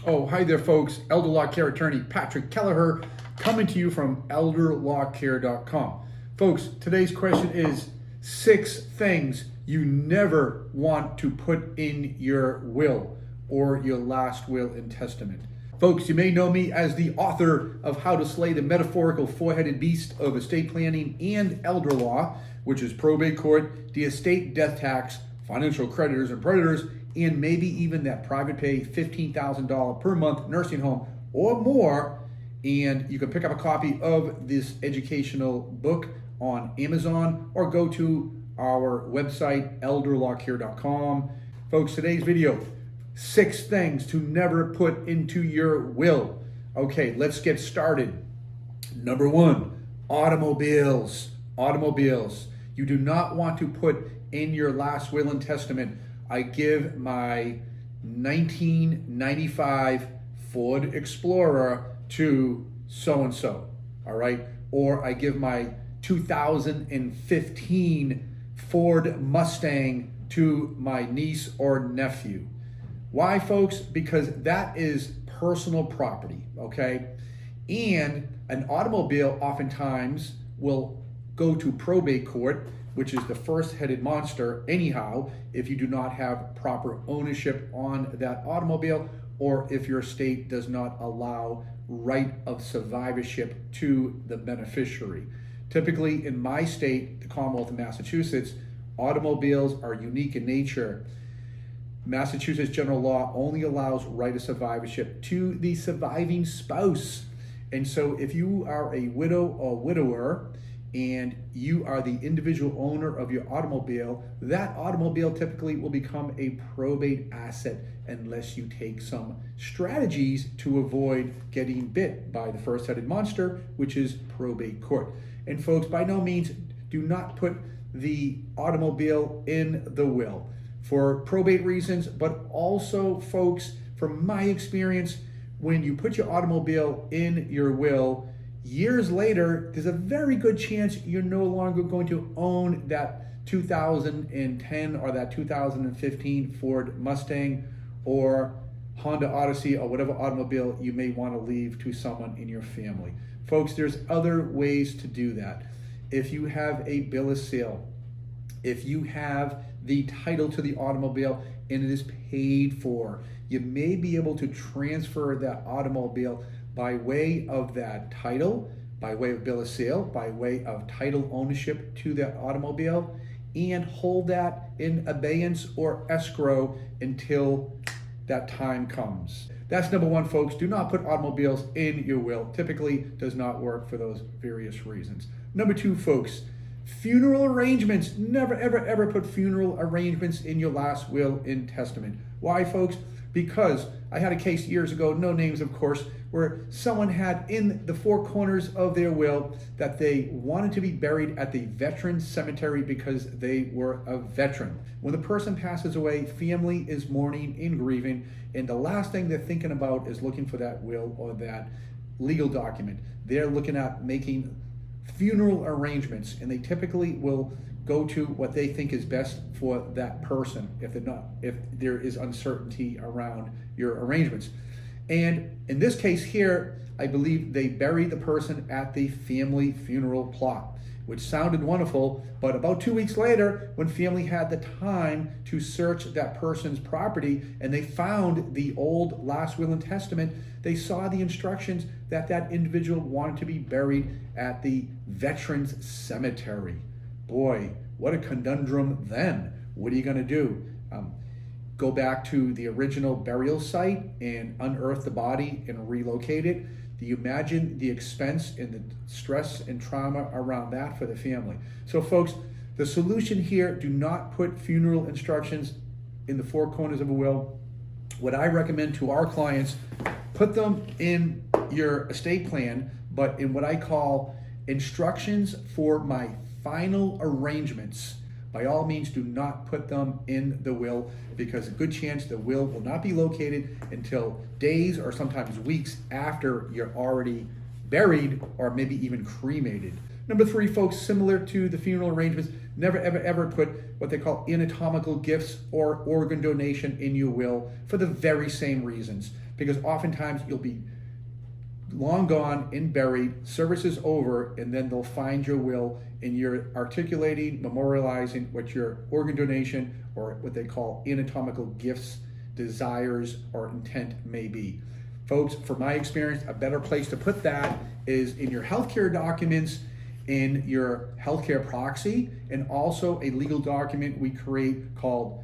Oh, hi there, folks. Elder Law Care attorney Patrick Kelleher coming to you from elderlawcare.com. Folks, today's question is 6 things you never want to put in your will or your last will and testament. Folks, you may know me as the author of How to Slay the Metaphorical Four-Headed Beast of Estate Planning and Elder Law, which is probate court, the estate death tax, financial creditors and predators, and maybe even that private pay $15,000 per month nursing home or more. And you can pick up a copy of this educational book on Amazon or go to our website, elderlawcare.com. Folks, today's video, 6 things to never put into your will. Okay, let's get started. Number 1, automobiles. Automobiles. You do not want to put in your last will and testament, I give my 1995 Ford Explorer to so-and-so, all right? Or I give my 2015 Ford Mustang to my niece or nephew. Why, folks? Because that is personal property, okay? And an automobile oftentimes will go to probate court, which is the first-headed monster anyhow, if you do not have proper ownership on that automobile, or if your estate does not allow right of survivorship to the beneficiary. Typically, in my state, the Commonwealth of Massachusetts, automobiles are unique in nature. Massachusetts general law only allows right of survivorship to the surviving spouse. And so if you are a widow or widower, and you are the individual owner of your automobile, that automobile typically will become a probate asset unless you take some strategies to avoid getting bit by the first-headed monster, which is probate court. And folks, by no means do not put the automobile in the will for probate reasons, but also, folks, from my experience, when you put your automobile in your will, years later, there's a very good chance you're no longer going to own that 2010 or that 2015 Ford Mustang or Honda Odyssey or whatever automobile you may want to leave to someone in your family. Folks, there's other ways to do that. If you have a bill of sale, if you have the title to the automobile and it is paid for, you may be able to transfer that automobile by way of that title, by way of bill of sale, by way of title ownership to that automobile, and hold that in abeyance or escrow until that time comes. That's number 1, folks. Do not put automobiles in your will. Typically does not work for those various reasons. Number 2, folks, funeral arrangements. Never, ever, ever put funeral arrangements in your last will and testament. Why, folks? Because I had a case years ago, no names of course, where someone had in the 4 corners of their will that they wanted to be buried at the veteran cemetery because they were a veteran. When the person passes away, family is mourning and grieving, and the last thing they're thinking about is looking for that will or that legal document. They're looking at making funeral arrangements, and they typically will go to what they think is best for that person if there is uncertainty around your arrangements. And in this case here, I believe they buried the person at the family funeral plot, which sounded wonderful, but about 2 weeks later, when family had the time to search that person's property and they found the old last will and testament, they saw the instructions that that individual wanted to be buried at the veterans cemetery. Boy, what a conundrum then. What are you going to do? Go back to the original burial site and unearth the body and relocate it? Do you imagine the expense and the stress and trauma around that for the family? So folks, the solution here, do not put funeral instructions in the 4 corners of a will. What I recommend to our clients, put them in your estate plan, but in what I call instructions for my final arrangements. By all means, do not put them in the will, because a good chance the will not be located until days or sometimes weeks after you're already buried or maybe even cremated. Number 3, folks, similar to the funeral arrangements, never, ever, ever put what they call anatomical gifts or organ donation in your will for the very same reasons. because oftentimes you'll be long gone and buried, service is over, and then they'll find your will and you're articulating, memorializing what your organ donation or what they call anatomical gifts, desires, or intent may be. Folks, from my experience, a better place to put that is in your healthcare documents, in your healthcare proxy, and also a legal document we create called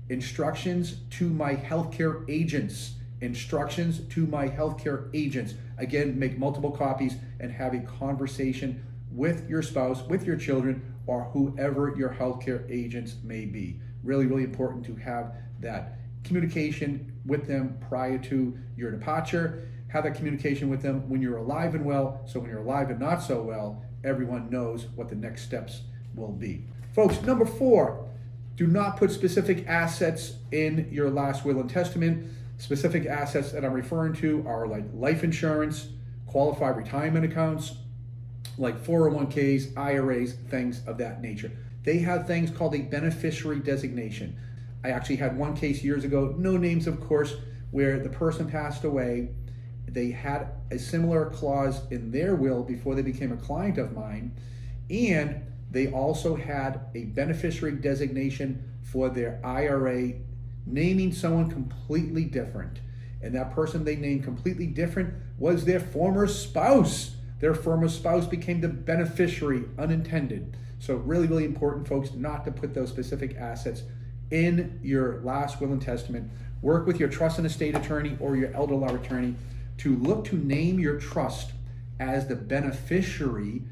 Instructions to My Healthcare Agents. Instructions to My Healthcare Agents. Again, make multiple copies and have a conversation with your spouse, with your children, or whoever your healthcare agents may be. Really, really important to have that communication with them prior to your departure. Have that communication with them when you're alive and well, so when you're alive and not so well, everyone knows what the next steps will be. Folks, number 4, do not put specific assets in your last will and testament. Specific assets that I'm referring to are like life insurance, qualified retirement accounts, like 401ks, IRAs, things of that nature. They have things called a beneficiary designation. I actually had one case years ago, no names of course, where the person passed away. They had a similar clause in their will before they became a client of mine, and they also had a beneficiary designation for their IRA, naming someone completely different. And that person they named completely different was their former spouse. Their former spouse became the beneficiary unintended. So really, really important, folks, not to put those specific assets in your last will and testament. Work with your trust and estate attorney or your elder law attorney to look to name your trust as the beneficiary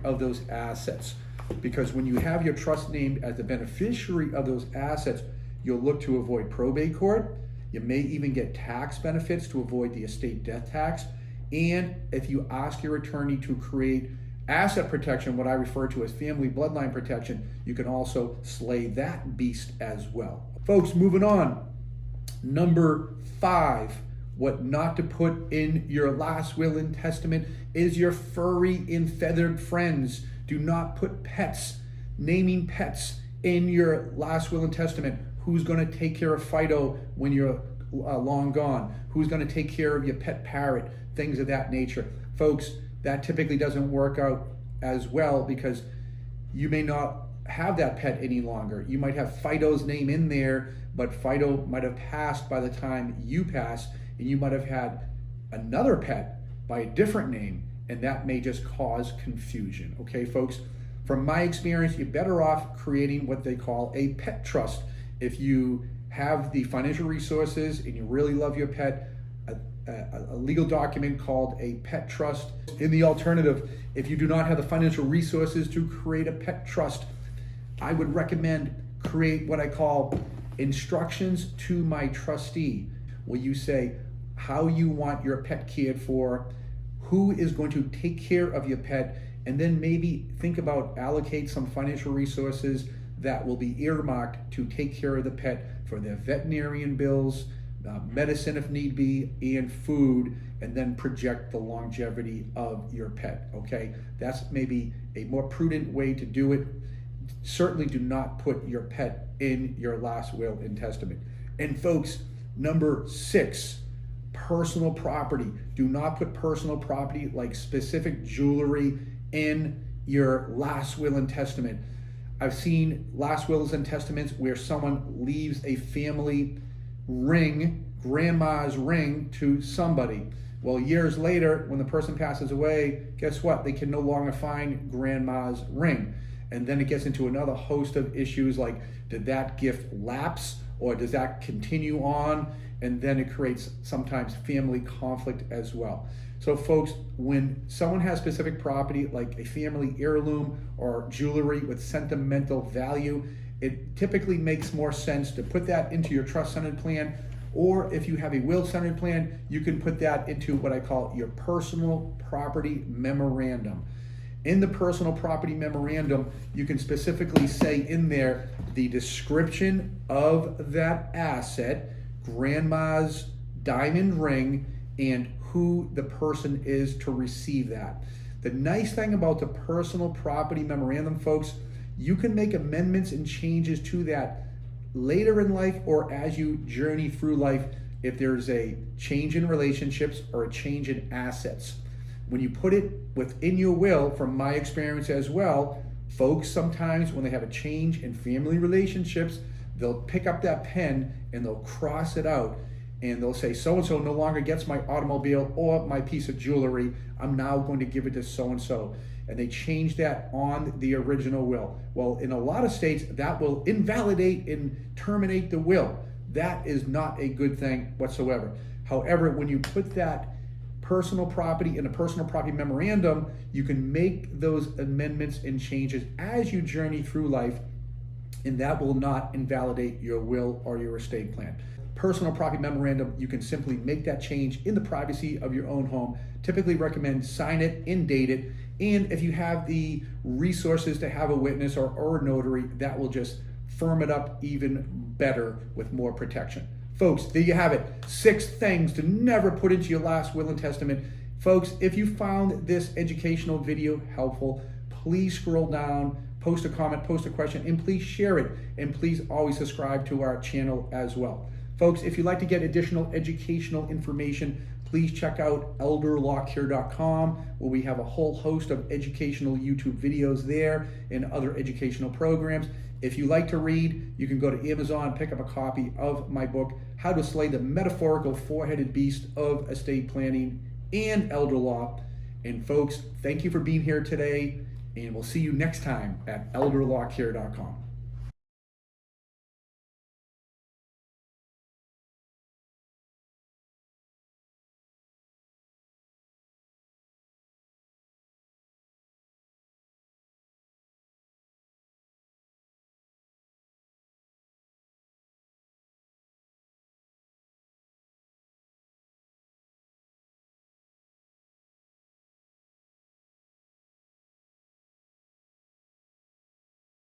of those assets. Because when you have your trust named as the beneficiary of those assets, you'll look to avoid probate court. You may even get tax benefits to avoid the estate death tax. And if you ask your attorney to create asset protection, what I refer to as family bloodline protection, you can also slay that beast as well. Folks, moving on. Number 5, what not to put in your last will and testament is your furry and feathered friends. Do not put pets, naming pets in your last will and testament. Who's going to take care of Fido when you're long gone? Who's going to take care of your pet parrot? Things of that nature. Folks, that typically doesn't work out as well because you may not have that pet any longer. You might have Fido's name in there, but Fido might have passed by the time you pass, and you might have had another pet by a different name, and that may just cause confusion. Okay, folks? From my experience, you're better off creating what they call a pet trust. If you have the financial resources and you really love your pet, a legal document called a pet trust. In the alternative, if you do not have the financial resources to create a pet trust, I would recommend create what I call instructions to my trustee, where you say how you want your pet cared for, who is going to take care of your pet, and then maybe think about allocate some financial resources that will be earmarked to take care of the pet for their veterinarian bills, medicine if need be, and food, and then project the longevity of your pet. Okay, that's maybe a more prudent way to do it. Certainly do not put your pet in your last will and testament. And folks, number 6, personal property. Do not put personal property like specific jewelry in your last will and testament. I've seen last wills and testaments where someone leaves a family ring, grandma's ring, to somebody. Well, years later, when the person passes away, guess what? They can no longer find grandma's ring. And then it gets into another host of issues like, did that gift lapse or does that continue on? And then it creates sometimes family conflict as well. So folks, when someone has specific property like a family heirloom or jewelry with sentimental value, it typically makes more sense to put that into your trust-centered plan, or if you have a will-centered plan, you can put that into what I call your personal property memorandum. In the personal property memorandum, you can specifically say in there the description of that asset, grandma's diamond ring, and who the person is to receive that. The nice thing about the personal property memorandum, folks, you can make amendments and changes to that later in life or as you journey through life if there's a change in relationships or a change in assets. When you put it within your will, from my experience as well, folks sometimes when they have a change in family relationships, they'll pick up that pen and they'll cross it out and they'll say, so-and-so no longer gets my automobile or my piece of jewelry. I'm now going to give it to so-and-so. And they change that on the original will. Well, in a lot of states, that will invalidate and terminate the will. That is not a good thing whatsoever. However, when you put that personal property in a personal property memorandum, you can make those amendments and changes as you journey through life, and that will not invalidate your will or your estate plan. Personal property memorandum, you can simply make that change in the privacy of your own home. Typically recommend sign it and date it, and if you have the resources to have a witness or a notary, that will just firm it up even better with more protection. Folks, there you have it. 6 things to never put into your last will and testament. Folks, if you found this educational video helpful, please scroll down, post a comment, post a question, and please share it. And please always subscribe to our channel as well. Folks, if you'd like to get additional educational information, please check out elderlawcare.com, where we have a whole host of educational YouTube videos there and other educational programs. If you like to read, you can go to Amazon, pick up a copy of my book, How to Slay the Metaphorical Four-Headed Beast of Estate Planning and Elder Law. And folks, thank you for being here today, and we'll see you next time at elderlawcare.com.